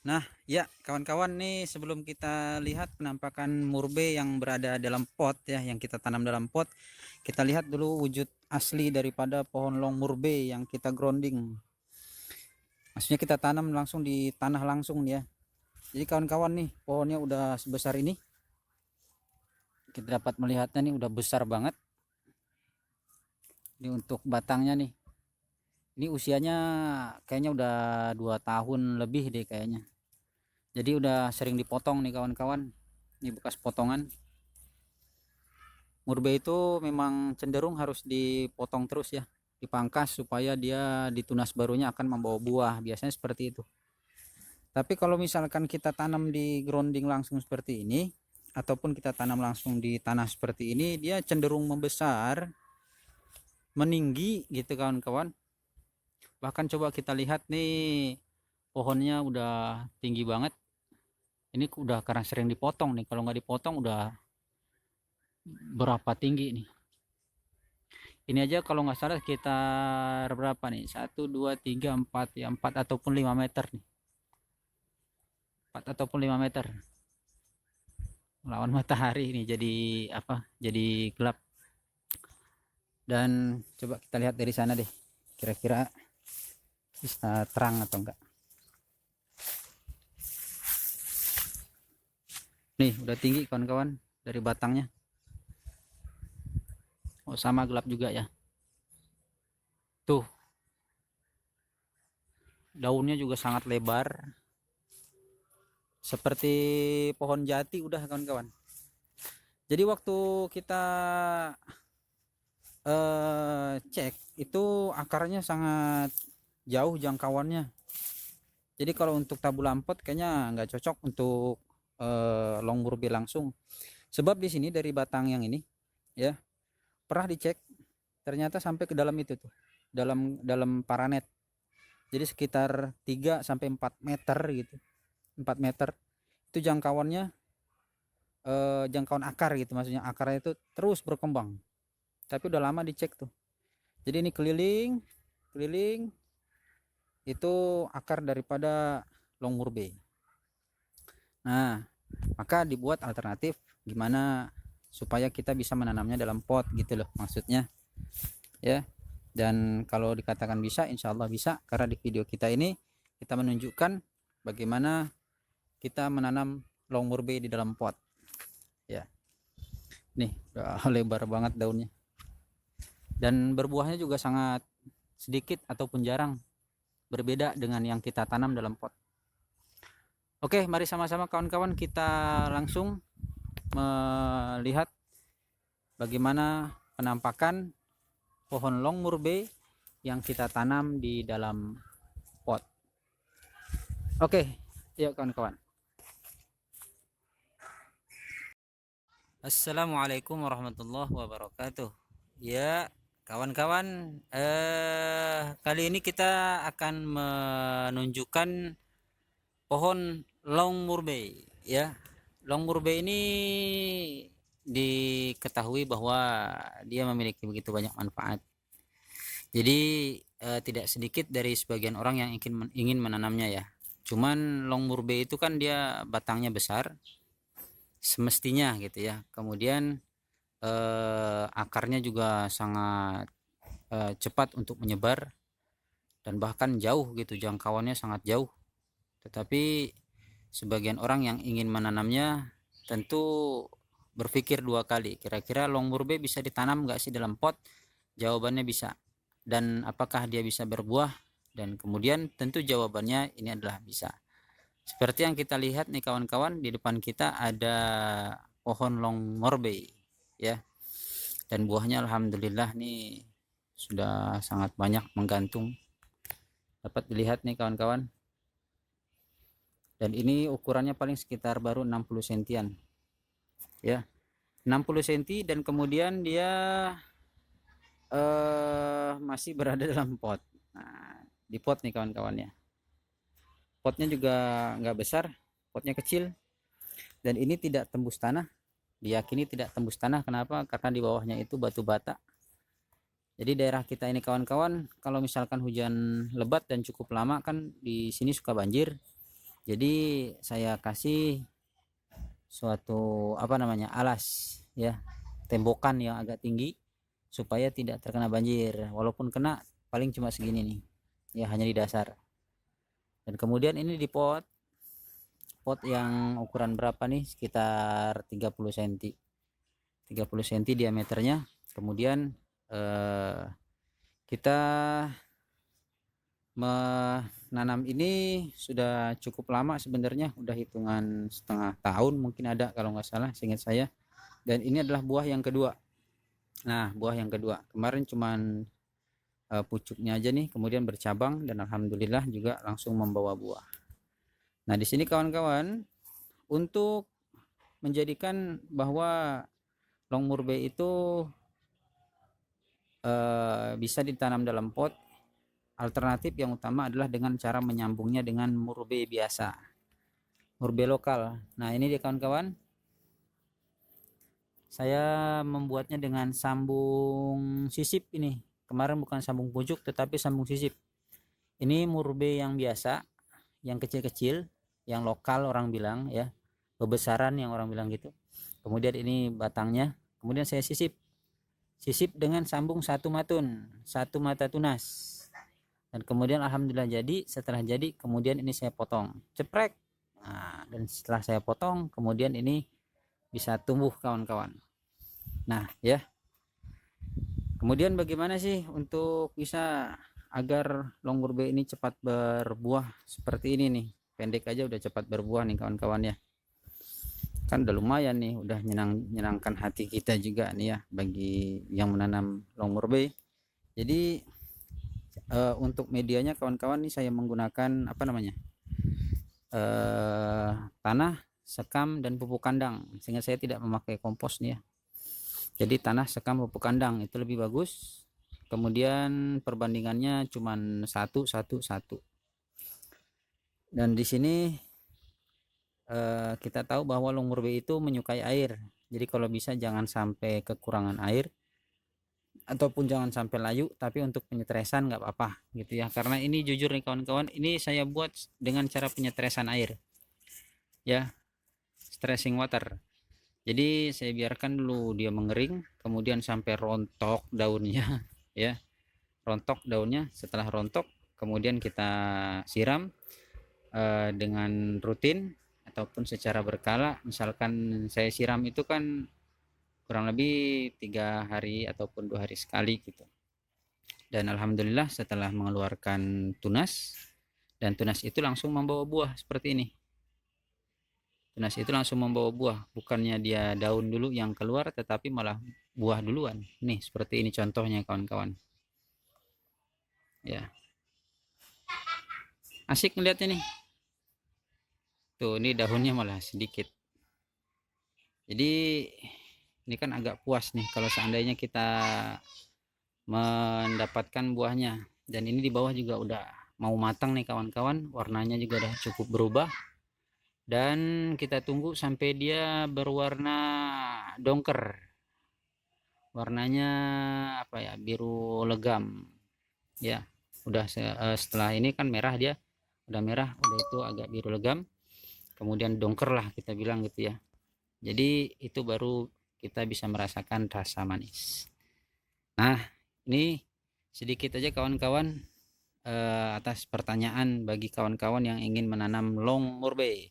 Nah, ya kawan-kawan nih, sebelum kita lihat penampakan murbei yang berada dalam pot ya, yang kita tanam dalam pot, kita lihat dulu wujud asli daripada pohon long murbei yang kita grounding. Maksudnya kita tanam langsung di tanah langsung ya. Jadi kawan-kawan nih, pohonnya udah sebesar ini. Kita dapat melihatnya nih udah besar banget. Ini untuk batangnya nih. Ini usianya kayaknya udah 2 tahun lebih deh kayaknya. Jadi udah sering dipotong nih kawan-kawan. Ini bekas potongan. Murbei itu memang cenderung harus dipotong terus ya, dipangkas supaya dia di tunas barunya akan membawa buah, biasanya seperti itu. Tapi kalau misalkan kita tanam di grounding langsung seperti ini, ataupun kita tanam langsung di tanah seperti ini, dia cenderung membesar, meninggi gitu kawan-kawan. Bahkan coba kita lihat nih, pohonnya udah tinggi banget. Ini udah karena sering dipotong nih, kalau nggak dipotong udah berapa tinggi nih. Ini aja kalau nggak salah sekitar berapa nih, 1 2 3 4 ya, 4 ataupun 5 meter nih, 4 ataupun 5 meter lawan matahari ini jadi apa, jadi gelap. Dan coba kita lihat dari sana deh, kira-kira bisa terang atau enggak. Nih udah tinggi kawan-kawan dari batangnya. Oh sama gelap juga ya, tuh daunnya juga sangat lebar seperti pohon jati udah kawan-kawan. Jadi waktu kita cek itu akarnya sangat jauh jangkauannya. Jadi kalau untuk tabu lampot kayaknya nggak cocok untuk long murbei langsung. Sebab di sini dari batang yang ini ya, pernah dicek ternyata sampai ke dalam itu tuh. Dalam dalam paranet. Jadi sekitar 3 sampai 4 meter gitu. 4 meter itu jangkauannya, jangkauan akar gitu, maksudnya akarnya itu terus berkembang. Tapi udah lama dicek tuh. Jadi ini keliling keliling itu akar daripada long murbei. Nah, maka dibuat alternatif gimana supaya kita bisa menanamnya dalam pot gitu loh maksudnya ya. Dan kalau dikatakan bisa, insya Allah bisa, karena di video kita ini kita menunjukkan bagaimana kita menanam long murbei di dalam pot ya. Nih udah lebar banget daunnya dan berbuahnya juga sangat sedikit ataupun jarang, berbeda dengan yang kita tanam dalam pot. Oke, mari sama-sama kawan-kawan kita langsung melihat bagaimana penampakan pohon long murbei yang kita tanam di dalam pot. Oke, yuk kawan-kawan. Assalamualaikum warahmatullahi wabarakatuh. Ya, kawan-kawan, kali ini kita akan menunjukkan pohon long murbei ya. Long murbei ini diketahui bahwa dia memiliki begitu banyak manfaat. Jadi tidak sedikit dari sebagian orang yang ingin menanamnya ya. Cuman long murbei itu kan dia batangnya besar semestinya gitu ya. Kemudian akarnya juga sangat cepat untuk menyebar dan bahkan jauh gitu, jangkauannya sangat jauh. Tetapi sebagian orang yang ingin menanamnya tentu berpikir dua kali, kira-kira long murbei bisa ditanam nggak sih dalam pot? Jawabannya bisa. Dan apakah dia bisa berbuah? Dan kemudian tentu jawabannya ini adalah bisa. Seperti yang kita lihat nih kawan-kawan, di depan kita ada pohon long murbei ya. Dan buahnya alhamdulillah nih sudah sangat banyak menggantung. Dapat dilihat nih kawan-kawan. Dan ini ukurannya paling sekitar baru 60 sentian ya, 60 cm. Dan kemudian dia masih berada dalam pot. Nah, di pot nih kawan-kawannya, potnya juga nggak besar, potnya kecil, dan ini tidak tembus tanah, diyakini tidak tembus tanah. Kenapa? Karena di bawahnya itu batu bata. Jadi daerah kita ini kawan-kawan, kalau misalkan hujan lebat dan cukup lama kan di sini suka banjir. Jadi saya kasih suatu alas ya, tembokan yang agak tinggi supaya tidak terkena banjir, walaupun kena paling cuma segini nih ya, hanya di dasar. Dan kemudian ini di pot yang ukuran berapa nih, sekitar 30 cm diameternya. Kemudian kita menanam ini sudah cukup lama sebenarnya, udah hitungan setengah tahun mungkin ada kalau nggak salah seingat saya. Dan ini adalah buah yang kedua. Nah, buah yang kedua kemarin cuman pucuknya aja nih, kemudian bercabang dan alhamdulillah juga langsung membawa buah. Nah, di sini kawan-kawan, untuk menjadikan bahwa long murbei itu bisa ditanam dalam pot, alternatif yang utama adalah dengan cara menyambungnya dengan murbei biasa, murbei lokal. Nah, ini dia kawan-kawan, saya membuatnya dengan sambung sisip. Ini kemarin bukan sambung pucuk tetapi sambung sisip. Ini murbei yang biasa, yang kecil-kecil, yang lokal orang bilang ya, bebesaran yang orang bilang gitu. Kemudian ini batangnya, kemudian saya sisip dengan sambung satu mata tunas. Dan kemudian alhamdulillah jadi. Setelah jadi kemudian ini saya potong ceprek. Nah, dan setelah saya potong kemudian ini bisa tumbuh kawan-kawan. Nah ya, kemudian bagaimana sih untuk bisa agar long murbei ini cepat berbuah seperti ini nih? Pendek aja udah cepat berbuah nih kawan-kawan ya. Kan udah lumayan nih, udah menyenangkan hati kita juga nih ya bagi yang menanam long murbei. Jadi untuk medianya kawan-kawan nih saya menggunakan tanah, sekam, dan pupuk kandang. Sehingga saya tidak memakai kompos nih ya. Jadi tanah, sekam, pupuk kandang itu lebih bagus. Kemudian perbandingannya cuman 1:1:1. Dan di sini kita tahu bahwa long murbei itu menyukai air. Jadi kalau bisa jangan sampai kekurangan air, ataupun jangan sampai layu, tapi untuk penyetresan nggak apa-apa gitu ya. Karena ini jujur nih kawan-kawan, ini saya buat dengan cara penyetresan air ya, stressing water. Jadi saya biarkan dulu dia mengering, kemudian sampai rontok daunnya ya, rontok daunnya. Setelah rontok kemudian kita siram dengan rutin ataupun secara berkala. Misalkan saya siram itu kan kurang lebih 3 hari ataupun 2 hari sekali gitu. Dan alhamdulillah setelah mengeluarkan tunas, dan tunas itu langsung membawa buah seperti ini. Tunas itu langsung membawa buah, bukannya dia daun dulu yang keluar tetapi malah buah duluan. Nih seperti ini contohnya kawan-kawan ya. Asik ngeliatnya nih tuh, ini daunnya malah sedikit. Jadi ini kan agak puas nih kalau seandainya kita mendapatkan buahnya. Dan ini di bawah juga udah mau matang nih kawan-kawan, warnanya juga udah cukup berubah. Dan kita tunggu sampai dia berwarna dongker, warnanya biru legam ya. Udah setelah ini kan merah, dia udah merah, udah itu agak biru legam, kemudian dongker lah kita bilang gitu ya. Jadi itu baru kita bisa merasakan rasa manis. Nah, ini sedikit aja kawan-kawan atas pertanyaan bagi kawan-kawan yang ingin menanam long murbei.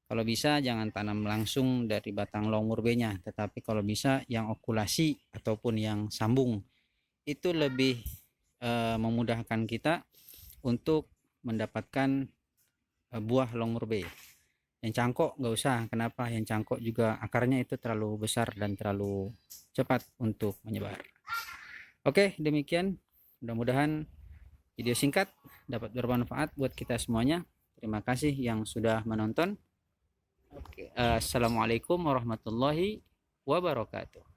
Kalau bisa jangan tanam langsung dari batang long murbeinya, tetapi kalau bisa yang okulasi ataupun yang sambung itu lebih memudahkan kita untuk mendapatkan buah long murbei. Yang cangkok nggak usah. Kenapa? Yang cangkok juga akarnya itu terlalu besar dan terlalu cepat untuk menyebar. Oke, demikian. Mudah-mudahan video singkat dapat bermanfaat buat kita semuanya. Terima kasih yang sudah menonton. Assalamualaikum warahmatullahi wabarakatuh.